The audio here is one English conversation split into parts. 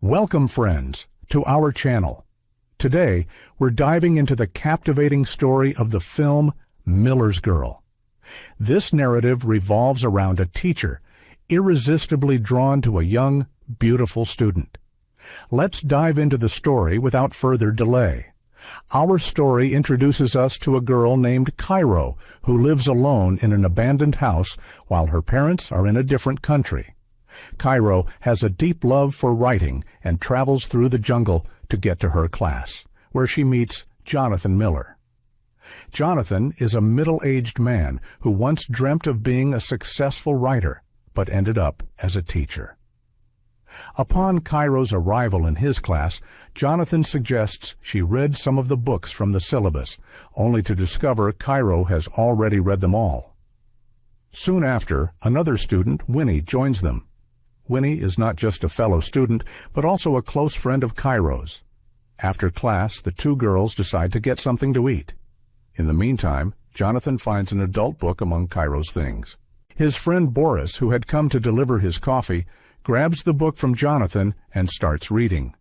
Welcome, friends, to our channel. Today, we're diving into the captivating story of the film Miller's Girl. This narrative revolves around a teacher irresistibly drawn to a young, beautiful student. Let's dive into the story without further delay. Our story introduces us to a girl named Cairo who lives alone in an abandoned house while her parents are in a different country. Cairo has a deep love for writing and travels through the jungle to get to her class, where she meets Jonathan Miller. Jonathan is a middle-aged man who once dreamt of being a successful writer, but ended up as a teacher. Upon Cairo's arrival in his class, Jonathan suggests she read some of the books from the syllabus, only to discover Cairo has already read them all. Soon after, another student, Winnie, joins them. Winnie is not just a fellow student, but also a close friend of Cairo's. After class, the two girls decide to get something to eat. In the meantime, Jonathan finds an adult book among Cairo's things. His friend Boris, who had come to deliver his coffee, grabs the book from Jonathan and starts reading.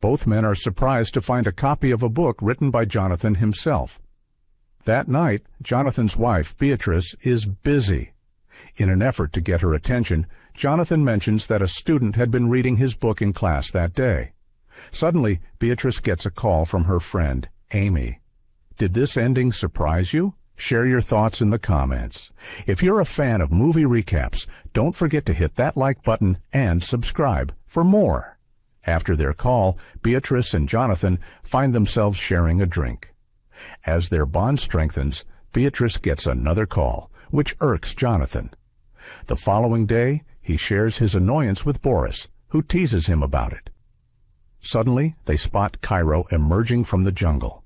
Both men are surprised to find a copy of a book written by Jonathan himself. That night, Jonathan's wife, Beatrice, is busy. In an effort to get her attention, Jonathan mentions that a student had been reading his book in class that day. Suddenly, Beatrice gets a call from her friend, Amy. Did this ending surprise you? Share your thoughts in the comments. If you're a fan of movie recaps, don't forget to hit that like button and subscribe for more. After their call, Beatrice and Jonathan find themselves sharing a drink. As their bond strengthens, Beatrice gets another call, which irks Jonathan. The following day, he shares his annoyance with Boris, who teases him about it. Suddenly, they spot Cairo emerging from the jungle.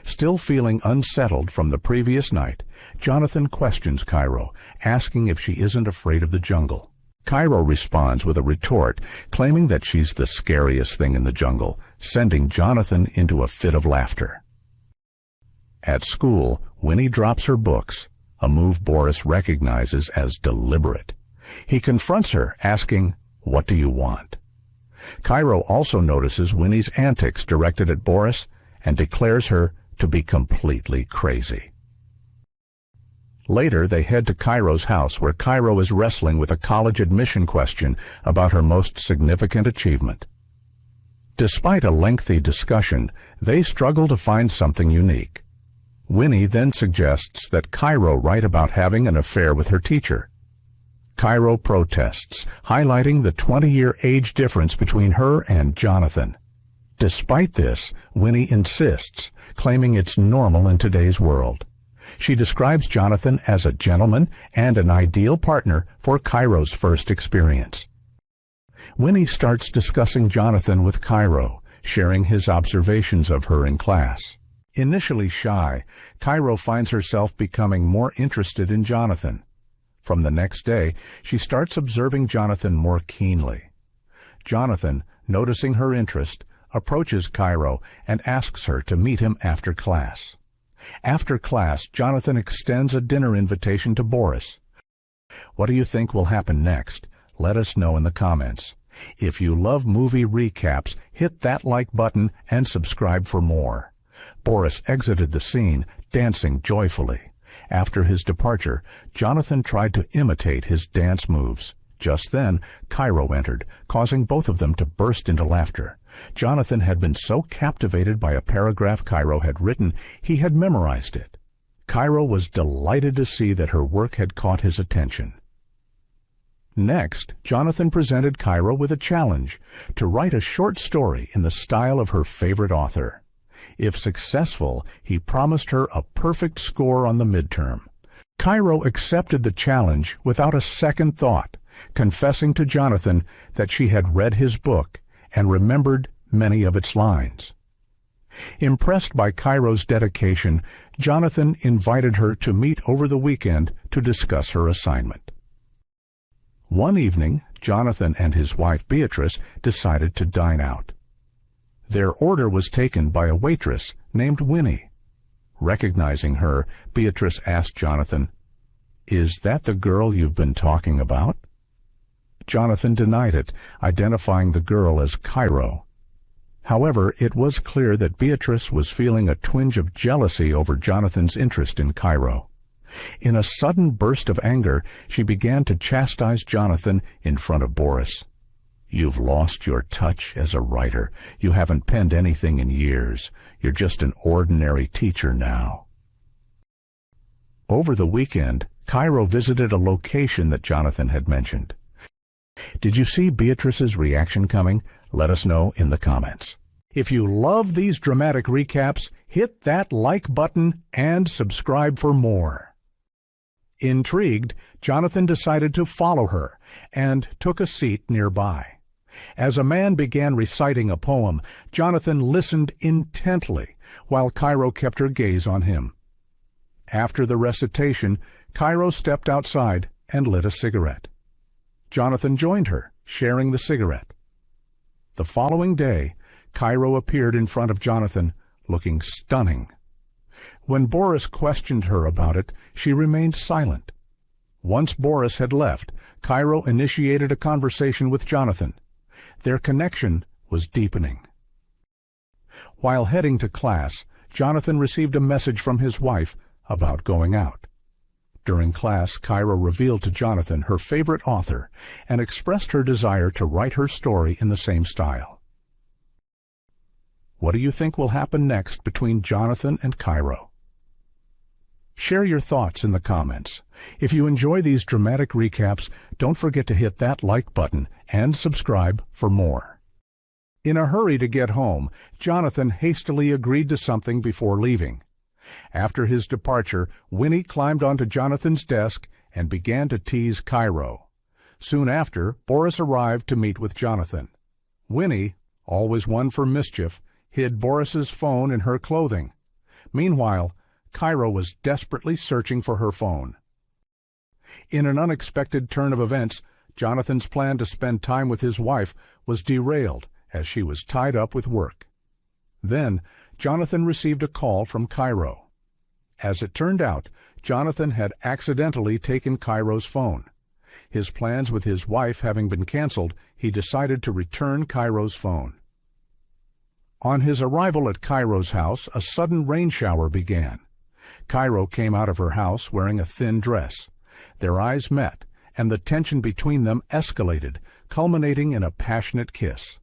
Still feeling unsettled from the previous night, Jonathan questions Cairo, asking if she isn't afraid of the jungle. Cairo responds with a retort, claiming that she's the scariest thing in the jungle, sending Jonathan into a fit of laughter. At school, Winnie drops her books, a move Boris recognizes as deliberate. He confronts her, asking, "What do you want?" Cairo also notices Winnie's antics directed at Boris and declares her to be completely crazy. Later, they head to Cairo's house, where Cairo is wrestling with a college admission question about her most significant achievement. Despite a lengthy discussion, they struggle to find something unique. Winnie then suggests that Cairo write about having an affair with her teacher. Cairo protests, highlighting the 20-year age difference between her and Jonathan. Despite this, Winnie insists, claiming it's normal in today's world. She describes Jonathan as a gentleman and an ideal partner for Cairo's first experience. Winnie starts discussing Jonathan with Cairo, sharing his observations of her in class. Initially shy, Cairo finds herself becoming more interested in Jonathan. From the next day, she starts observing Jonathan more keenly. Jonathan, noticing her interest, approaches Cairo and asks her to meet him after class. After class, Jonathan extends a dinner invitation to Boris. What do you think will happen next? Let us know in the comments. If you love movie recaps, hit that like button and subscribe for more. Boris exited the scene, dancing joyfully. After his departure, Jonathan tried to imitate his dance moves. Just then, Cairo entered, causing both of them to burst into laughter. Jonathan had been so captivated by a paragraph Cairo had written, he had memorized it. Cairo was delighted to see that her work had caught his attention. Next, Jonathan presented Cairo with a challenge, to write a short story in the style of her favorite author. If successful, he promised her a perfect score on the midterm. Cairo accepted the challenge without a second thought, confessing to Jonathan that she had read his book and remembered many of its lines. Impressed by Cairo's dedication, Jonathan invited her to meet over the weekend to discuss her assignment. One evening, Jonathan and his wife Beatrice decided to dine out. Their order was taken by a waitress named Winnie. Recognizing her, Beatrice asked Jonathan, "Is that the girl you've been talking about?" Jonathan denied it, identifying the girl as Cairo. However, it was clear that Beatrice was feeling a twinge of jealousy over Jonathan's interest in Cairo. In a sudden burst of anger, she began to chastise Jonathan in front of Boris. "You've lost your touch as a writer. You haven't penned anything in years. You're just an ordinary teacher now." Over the weekend, Cairo visited a location that Jonathan had mentioned. Did you see Beatrice's reaction coming? Let us know in the comments. If you love these dramatic recaps, hit that like button and subscribe for more. Intrigued, Jonathan decided to follow her and took a seat nearby. As a man began reciting a poem, Jonathan listened intently while Cairo kept her gaze on him. After the recitation, Cairo stepped outside and lit a cigarette. Jonathan joined her, sharing the cigarette. The following day, Cairo appeared in front of Jonathan, looking stunning. When Boris questioned her about it, she remained silent. Once Boris had left, Cairo initiated a conversation with Jonathan. Their connection was deepening. While heading to class, Jonathan received a message from his wife about going out. During class, Cairo revealed to Jonathan her favorite author and expressed her desire to write her story in the same style. What do you think will happen next between Jonathan and Cairo? Share your thoughts in the comments. If you enjoy these dramatic recaps, don't forget to hit that like button and subscribe for more. In a hurry to get home, Jonathan hastily agreed to something before leaving. After his departure, Winnie climbed onto Jonathan's desk and began to tease Cairo. Soon after, Boris arrived to meet with Jonathan. Winnie, always one for mischief, hid Boris's phone in her clothing. Meanwhile, Cairo was desperately searching for her phone. In an unexpected turn of events, Jonathan's plan to spend time with his wife was derailed as she was tied up with work. Then, Jonathan received a call from Cairo. As it turned out, Jonathan had accidentally taken Cairo's phone. His plans with his wife having been canceled, he decided to return Cairo's phone. On his arrival at Cairo's house, a sudden rain shower began. Cairo came out of her house wearing a thin dress. Their eyes met, and the tension between them escalated, culminating in a passionate kiss.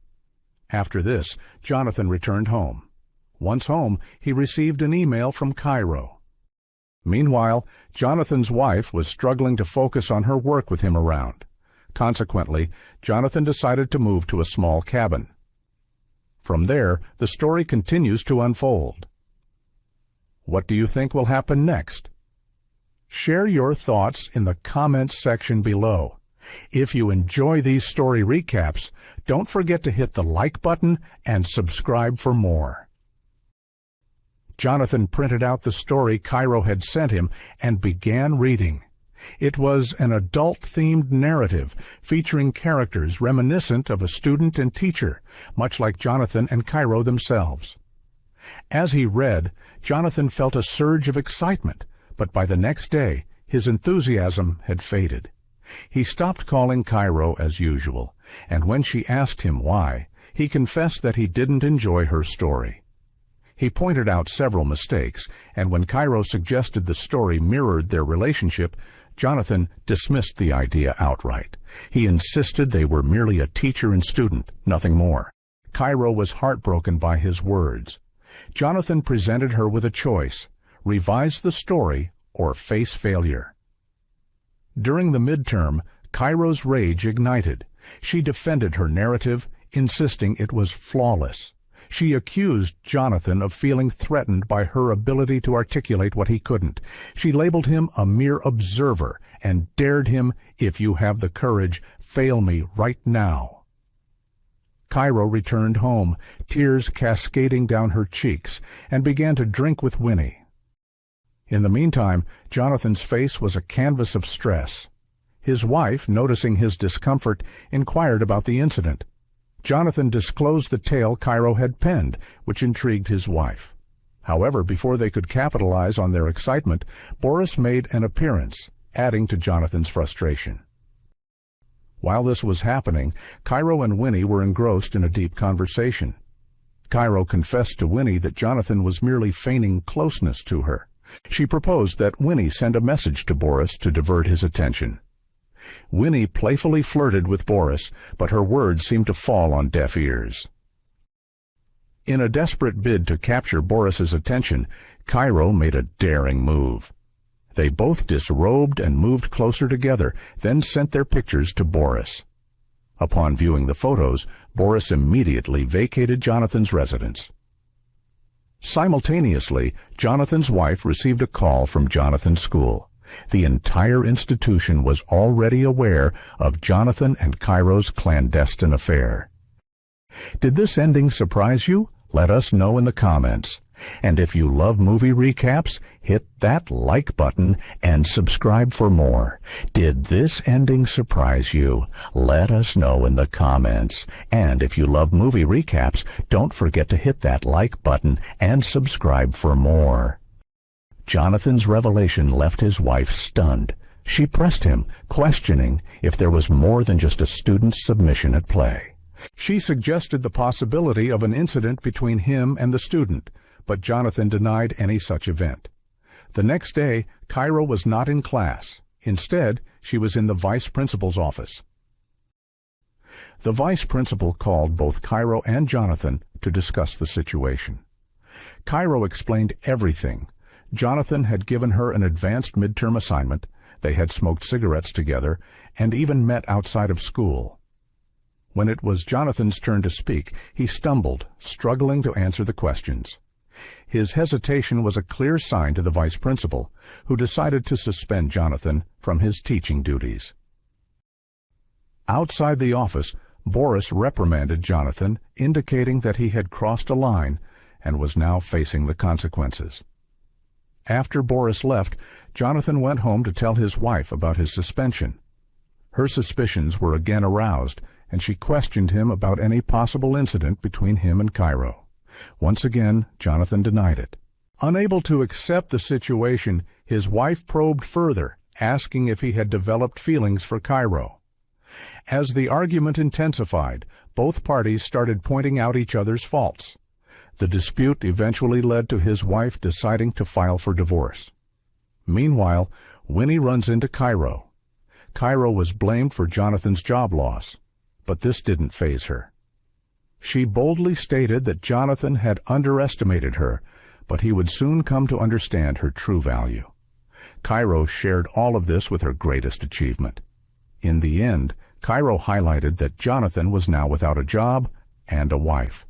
After this, Jonathan returned home. Once home, he received an email from Cairo. Meanwhile, Jonathan's wife was struggling to focus on her work with him around. Consequently, Jonathan decided to move to a small cabin. From there, the story continues to unfold. What do you think will happen next? Share your thoughts in the comments section below. If you enjoy these story recaps, don't forget to hit the like button and subscribe for more. Jonathan printed out the story Cairo had sent him and began reading. It was an adult-themed narrative featuring characters reminiscent of a student and teacher, much like Jonathan and Cairo themselves. As he read, Jonathan felt a surge of excitement, but by the next day, his enthusiasm had faded. He stopped calling Cairo as usual, and when she asked him why, he confessed that he didn't enjoy her story. He pointed out several mistakes, and when Cairo suggested the story mirrored their relationship, Jonathan dismissed the idea outright. He insisted they were merely a teacher and student, nothing more. Cairo was heartbroken by his words. Jonathan presented her with a choice: revise the story or face failure. During the midterm, Cairo's rage ignited. She defended her narrative, insisting it was flawless. She accused Jonathan of feeling threatened by her ability to articulate what he couldn't. She labeled him a mere observer and dared him, if you have the courage, fail me right now. Cairo returned home, tears cascading down her cheeks, and began to drink with Winnie. In the meantime, Jonathan's face was a canvas of stress. His wife, noticing his discomfort, inquired about the incident. Jonathan disclosed the tale Cairo had penned, which intrigued his wife. However, before they could capitalize on their excitement, Boris made an appearance, adding to Jonathan's frustration. While this was happening, Cairo and Winnie were engrossed in a deep conversation. Cairo confessed to Winnie that Jonathan was merely feigning closeness to her. She proposed that Winnie send a message to Boris to divert his attention. Winnie playfully flirted with Boris, but her words seemed to fall on deaf ears. In a desperate bid to capture Boris's attention, Cairo made a daring move. They both disrobed and moved closer together, then sent their pictures to Boris. Upon viewing the photos, Boris immediately vacated Jonathan's residence. Simultaneously, Jonathan's wife received a call from Jonathan's school. The entire institution was already aware of Jonathan and Cairo's clandestine affair. Did this ending surprise you? Let us know in the comments. And if you love movie recaps, hit that like button and subscribe for more. Did this ending surprise you? Let us know in the comments. And if you love movie recaps, don't forget to hit that like button and subscribe for more. Jonathan's revelation left his wife stunned. She pressed him, questioning if there was more than just a student's submission at play. She suggested the possibility of an incident between him and the student, but Jonathan denied any such event. The next day, Cairo was not in class. Instead, she was in the vice principal's office. The vice principal called both Cairo and Jonathan to discuss the situation. Cairo explained everything. Jonathan had given her an advanced midterm assignment, they had smoked cigarettes together, and even met outside of school. When it was Jonathan's turn to speak, he stumbled, struggling to answer the questions. His hesitation was a clear sign to the vice principal, who decided to suspend Jonathan from his teaching duties. Outside the office, Boris reprimanded Jonathan, indicating that he had crossed a line and was now facing the consequences. After Boris left, Jonathan went home to tell his wife about his suspension. Her suspicions were again aroused, and she questioned him about any possible incident between him and Cairo. Once again, Jonathan denied it. Unable to accept the situation, his wife probed further, asking if he had developed feelings for Cairo. As the argument intensified, both parties started pointing out each other's faults. The dispute eventually led to his wife deciding to file for divorce. Meanwhile, Winnie runs into Cairo. Cairo was blamed for Jonathan's job loss, but this didn't faze her. She boldly stated that Jonathan had underestimated her, but he would soon come to understand her true value. Cairo shared all of this with her greatest achievement. In the end, Cairo highlighted that Jonathan was now without a job and a wife.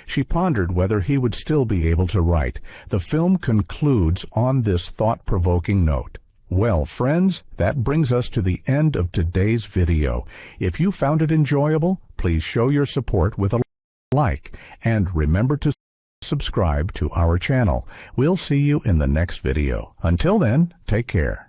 She pondered whether he would still be able to write. The film concludes on this thought-provoking note. Well, friends, that brings us to the end of today's video. If you found it enjoyable, please show your support with a like, and remember to subscribe to our channel. We'll see you in the next video. Until then, take care.